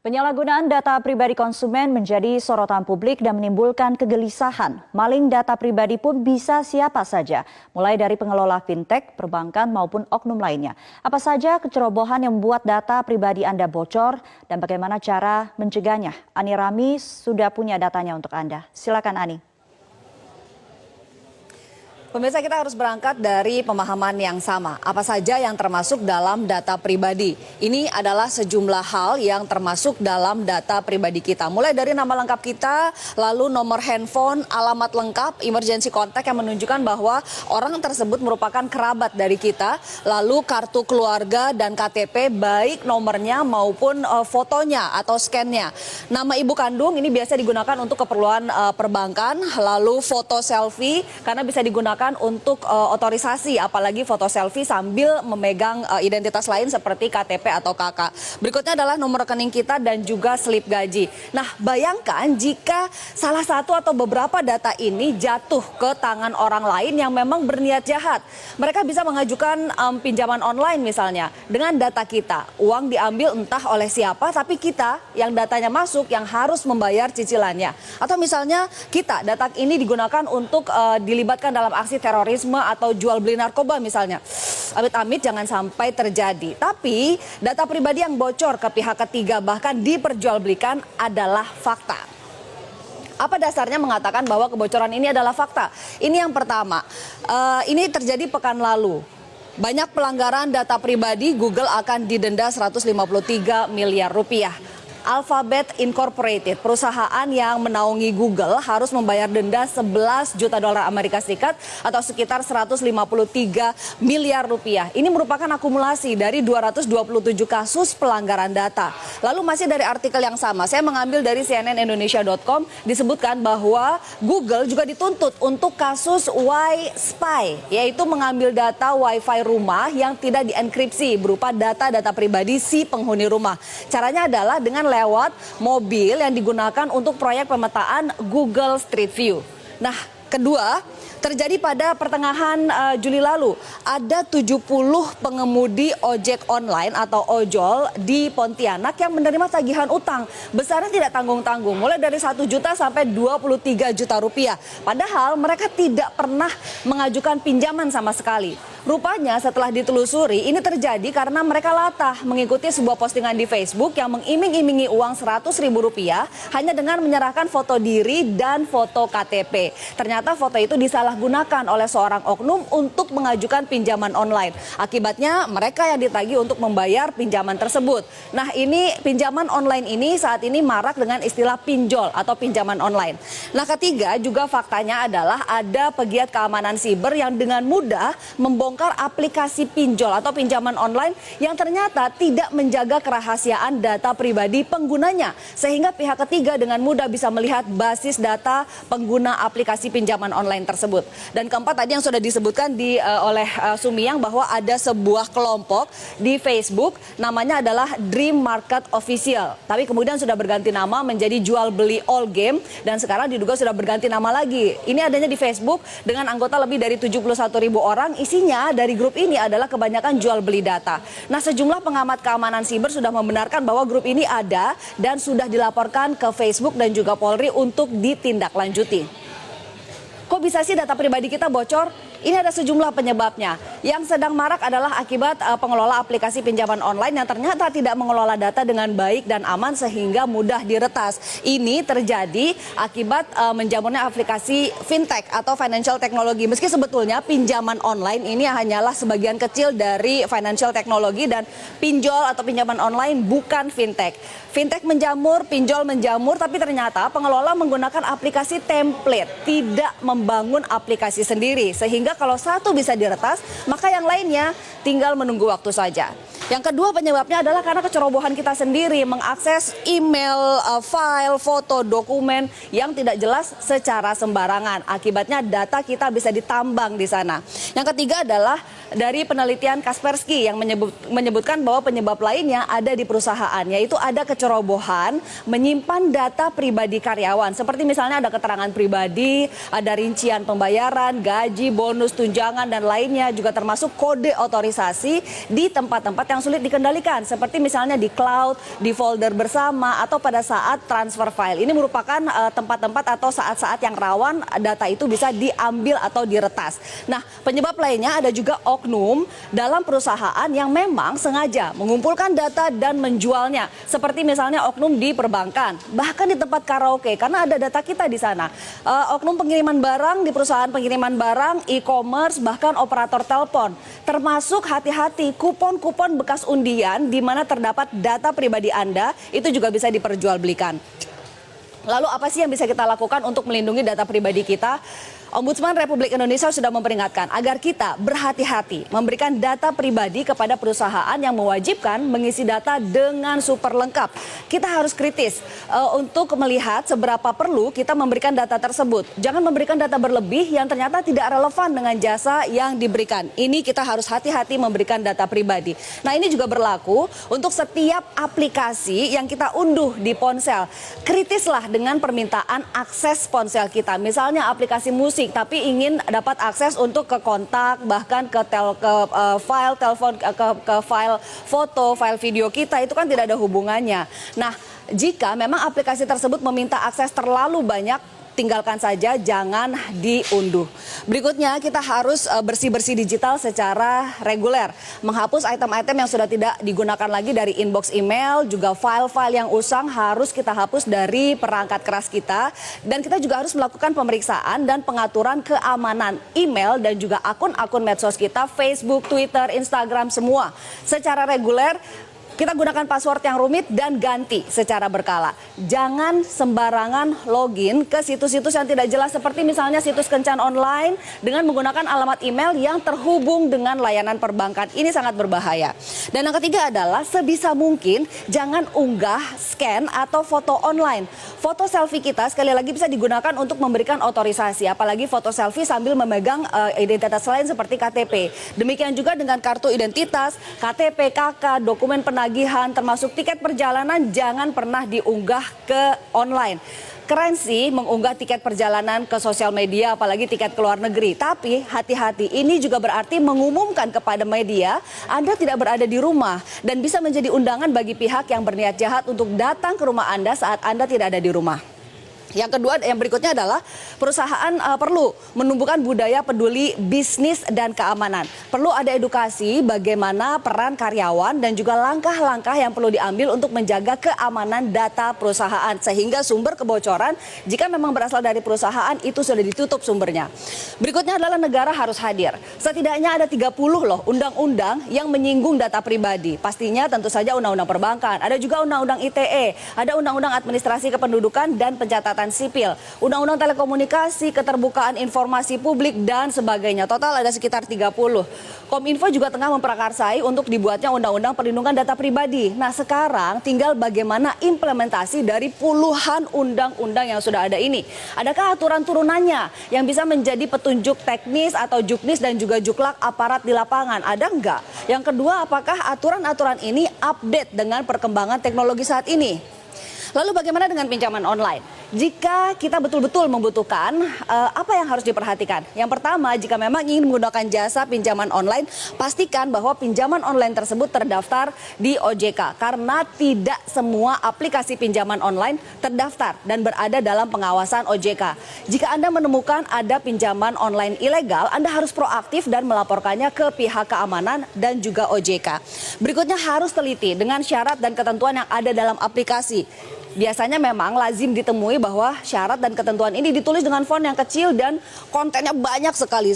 Penyalahgunaan data pribadi konsumen menjadi sorotan publik dan menimbulkan kegelisahan. Maling data pribadi pun bisa siapa saja, mulai dari pengelola fintech, perbankan maupun oknum lainnya. Apa saja kecerobohan yang membuat data pribadi Anda bocor dan bagaimana cara mencegahnya? Ani Rami sudah punya datanya untuk Anda. Silakan Ani. Pemirsa, kita harus berangkat dari pemahaman yang sama. Apa saja yang termasuk dalam data pribadi? Ini adalah sejumlah hal yang termasuk dalam data pribadi kita. Mulai dari nama lengkap kita, lalu nomor handphone, alamat lengkap, emergency contact yang menunjukkan bahwa orang tersebut merupakan kerabat dari kita, lalu kartu keluarga dan KTP baik nomornya maupun fotonya atau scan-nya. Nama ibu kandung ini biasa digunakan untuk keperluan perbankan, lalu foto selfie karena bisa digunakan untuk otorisasi, apalagi foto selfie sambil memegang identitas lain seperti KTP atau KK. Berikutnya adalah nomor rekening kita dan juga slip gaji. Nah, bayangkan jika salah satu atau beberapa data ini jatuh ke tangan orang lain yang memang berniat jahat. Mereka bisa mengajukan pinjaman online misalnya dengan data kita. Uang diambil entah oleh siapa, tapi kita yang datanya masuk yang harus membayar cicilannya. Atau misalnya kita, data ini digunakan untuk dilibatkan dalam aksi terorisme atau jual beli narkoba misalnya. Amit-amit jangan sampai terjadi. Tapi data pribadi yang bocor ke pihak ketiga bahkan diperjualbelikan adalah fakta. Apa dasarnya mengatakan bahwa kebocoran ini adalah fakta? Ini yang pertama, ini terjadi pekan lalu. Banyak pelanggaran data pribadi, Google akan didenda 153 miliar rupiah. Alphabet Incorporated, perusahaan yang menaungi Google, harus membayar denda 11 juta dolar Amerika Serikat atau sekitar 153 miliar rupiah. Ini merupakan akumulasi dari 227 kasus pelanggaran data. Lalu masih dari artikel yang sama, saya mengambil dari cnnindonesia.com, disebutkan bahwa Google juga dituntut untuk kasus Y-Spy, yaitu mengambil data Wi-Fi rumah yang tidak dienkripsi berupa data-data pribadi si penghuni rumah. Caranya adalah dengan lewat mobil yang digunakan untuk proyek pemetaan Google Street View. Nah, kedua, terjadi pada pertengahan Juli lalu. Ada 70 pengemudi ojek online atau ojol di Pontianak yang menerima tagihan utang. Besarnya tidak tanggung-tanggung, mulai dari 1 juta sampai 23 juta rupiah. Padahal mereka tidak pernah mengajukan pinjaman sama sekali. Rupanya setelah ditelusuri, ini terjadi karena mereka latah mengikuti sebuah postingan di Facebook yang mengiming-imingi uang Rp100.000 hanya dengan menyerahkan foto diri dan foto KTP. Ternyata foto itu disalahgunakan oleh seorang oknum untuk mengajukan pinjaman online. Akibatnya mereka yang ditagih untuk membayar pinjaman tersebut. Nah, ini pinjaman online ini saat ini marak dengan istilah pinjol atau pinjaman online. Nah, ketiga juga faktanya adalah ada pegiat keamanan siber yang dengan mudah membongkar aplikasi pinjol atau pinjaman online yang ternyata tidak menjaga kerahasiaan data pribadi penggunanya, sehingga pihak ketiga dengan mudah bisa melihat basis data pengguna aplikasi pinjaman online tersebut. Dan keempat tadi yang sudah disebutkan oleh Sumiang bahwa ada sebuah kelompok di Facebook namanya adalah Dream Market Official, tapi kemudian sudah berganti nama menjadi Jual Beli All Game dan sekarang diduga sudah berganti nama lagi. Ini adanya di Facebook dengan anggota lebih dari 71.000 orang. Isinya dari grup ini adalah kebanyakan jual beli data. Nah, sejumlah pengamat keamanan siber sudah membenarkan bahwa grup ini ada dan sudah dilaporkan ke Facebook dan juga Polri untuk ditindaklanjuti. Kok bisa sih data pribadi kita bocor? Ini ada sejumlah penyebabnya. Yang sedang marak adalah akibat pengelola aplikasi pinjaman online yang ternyata tidak mengelola data dengan baik dan aman sehingga mudah diretas. Ini terjadi akibat menjamurnya aplikasi fintech atau financial technology. Meski sebetulnya pinjaman online ini hanyalah sebagian kecil dari financial technology dan pinjol atau pinjaman online bukan fintech. Fintech menjamur, pinjol menjamur, tapi ternyata pengelola menggunakan aplikasi template, tidak membangun aplikasi sendiri. Sehingga kalau satu bisa diretas, maka yang lainnya tinggal menunggu waktu saja. Yang kedua penyebabnya adalah karena kecerobohan kita sendiri mengakses email, file, foto, dokumen yang tidak jelas secara sembarangan. Akibatnya data kita bisa ditambang di sana. Yang ketiga adalah dari penelitian Kaspersky yang menyebutkan bahwa penyebab lainnya ada di perusahaan, yaitu ada kecerobohan menyimpan data pribadi karyawan. Seperti misalnya ada keterangan pribadi, ada rincian pembayaran, gaji, bonus, tunjangan, dan lainnya, juga termasuk kode otorisasi di tempat-tempat yang sulit dikendalikan. Seperti misalnya di cloud, di folder bersama, atau pada saat transfer file. Ini merupakan tempat-tempat atau saat-saat yang rawan data itu bisa diambil atau diretas. Nah, penyebab lainnya ada juga oknum dalam perusahaan yang memang sengaja mengumpulkan data dan menjualnya. Seperti misalnya oknum di perbankan, bahkan di tempat karaoke, karena ada data kita di sana. Oknum pengiriman barang di perusahaan pengiriman barang, e-commerce, bahkan operator telepon. Termasuk hati-hati kupon-kupon bekas undian di mana terdapat data pribadi Anda, itu juga bisa diperjualbelikan. Lalu apa sih yang bisa kita lakukan untuk melindungi data pribadi kita? Ombudsman Republik Indonesia sudah memperingatkan agar kita berhati-hati memberikan data pribadi kepada perusahaan yang mewajibkan mengisi data dengan super lengkap. Kita harus kritis untuk melihat seberapa perlu kita memberikan data tersebut. Jangan memberikan data berlebih yang ternyata tidak relevan dengan jasa yang diberikan. Ini kita harus hati-hati memberikan data pribadi. Nah, ini juga berlaku untuk setiap aplikasi yang kita unduh di ponsel. Kritislah dengan permintaan akses ponsel kita. Misalnya aplikasi musik, tapi ingin dapat akses untuk ke kontak, bahkan ke file telepon, ke file foto, file video kita, itu kan tidak ada hubungannya. Nah, jika memang aplikasi tersebut meminta akses terlalu banyak, tinggalkan saja, jangan diunduh. Berikutnya, kita harus bersih-bersih digital secara reguler. Menghapus item-item yang sudah tidak digunakan lagi dari inbox email, juga file-file yang usang harus kita hapus dari perangkat keras kita. Dan kita juga harus melakukan pemeriksaan dan pengaturan keamanan email dan juga akun-akun medsos kita, Facebook, Twitter, Instagram, semua secara reguler. Kita gunakan password yang rumit dan ganti secara berkala. Jangan sembarangan login ke situs-situs yang tidak jelas seperti misalnya situs kencan online dengan menggunakan alamat email yang terhubung dengan layanan perbankan. Ini sangat berbahaya. Dan yang ketiga adalah sebisa mungkin jangan unggah, scan, atau foto online. Foto selfie kita sekali lagi bisa digunakan untuk memberikan otorisasi. Apalagi foto selfie sambil memegang identitas lain seperti KTP. Demikian juga dengan kartu identitas, KTP, KK, dokumen penagihan, termasuk tiket perjalanan, jangan pernah diunggah ke online. Keren sih mengunggah tiket perjalanan ke sosial media, apalagi tiket ke luar negeri. Tapi hati-hati, ini juga berarti mengumumkan kepada media Anda tidak berada di rumah dan bisa menjadi undangan bagi pihak yang berniat jahat untuk datang ke rumah Anda saat Anda tidak ada di rumah. Yang kedua, yang berikutnya adalah perusahaan perlu menumbuhkan budaya peduli bisnis dan keamanan. Perlu ada edukasi bagaimana peran karyawan dan juga langkah-langkah yang perlu diambil untuk menjaga keamanan data perusahaan. Sehingga sumber kebocoran jika memang berasal dari perusahaan itu sudah ditutup sumbernya. Berikutnya adalah negara harus hadir. Setidaknya ada 30 loh undang-undang yang menyinggung data pribadi. Pastinya tentu saja undang-undang perbankan, ada juga undang-undang ITE, ada undang-undang administrasi kependudukan dan pencatatan sipil, undang-undang telekomunikasi, keterbukaan informasi publik, dan sebagainya. Total ada sekitar 30. Kominfo juga tengah memprakarsai untuk dibuatnya undang-undang perlindungan data pribadi. Nah, sekarang tinggal bagaimana implementasi dari puluhan undang-undang yang sudah ada ini. Adakah aturan turunannya yang bisa menjadi petunjuk teknis atau juknis dan juga juklak aparat di lapangan? Ada enggak? Yang kedua, apakah aturan-aturan ini update dengan perkembangan teknologi saat ini? Lalu bagaimana dengan pinjaman online? Jika kita betul-betul membutuhkan, apa yang harus diperhatikan? Yang pertama, jika memang ingin menggunakan jasa pinjaman online, pastikan bahwa pinjaman online tersebut terdaftar di OJK. Karena tidak semua aplikasi pinjaman online terdaftar dan berada dalam pengawasan OJK. Jika Anda menemukan ada pinjaman online ilegal, Anda harus proaktif dan melaporkannya ke pihak keamanan dan juga OJK. Berikutnya, harus teliti dengan syarat dan ketentuan yang ada dalam aplikasi. Biasanya memang lazim ditemui bahwa syarat dan ketentuan ini ditulis dengan font yang kecil dan kontennya banyak sekali.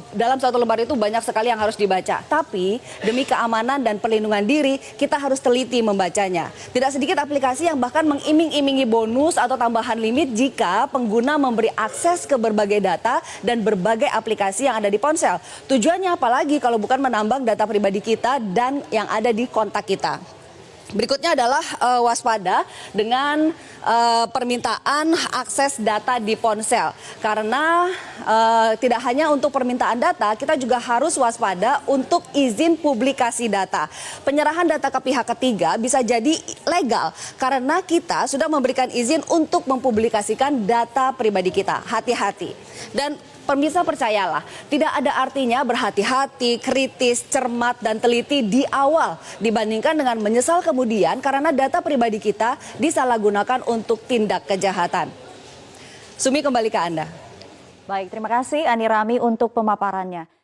Dalam satu lembar itu banyak sekali yang harus dibaca. Tapi demi keamanan dan perlindungan diri, kita harus teliti membacanya. Tidak sedikit aplikasi yang bahkan mengiming-imingi bonus atau tambahan limit jika pengguna memberi akses ke berbagai data dan berbagai aplikasi yang ada di ponsel. Tujuannya apalagi kalau bukan menambang data pribadi kita dan yang ada di kontak kita. Berikutnya adalah waspada dengan permintaan akses data di ponsel. Karena tidak hanya untuk permintaan data, kita juga harus waspada untuk izin publikasi data. Penyerahan data ke pihak ketiga bisa jadi legal karena kita sudah memberikan izin untuk mempublikasikan data pribadi kita. Hati-hati. Dan pemirsa percayalah, tidak ada artinya berhati-hati, kritis, cermat, dan teliti di awal dibandingkan dengan menyesal kemudian karena data pribadi kita disalahgunakan untuk tindak kejahatan. Sumi, kembali ke Anda. Baik, terima kasih Ani Rami untuk pemaparannya.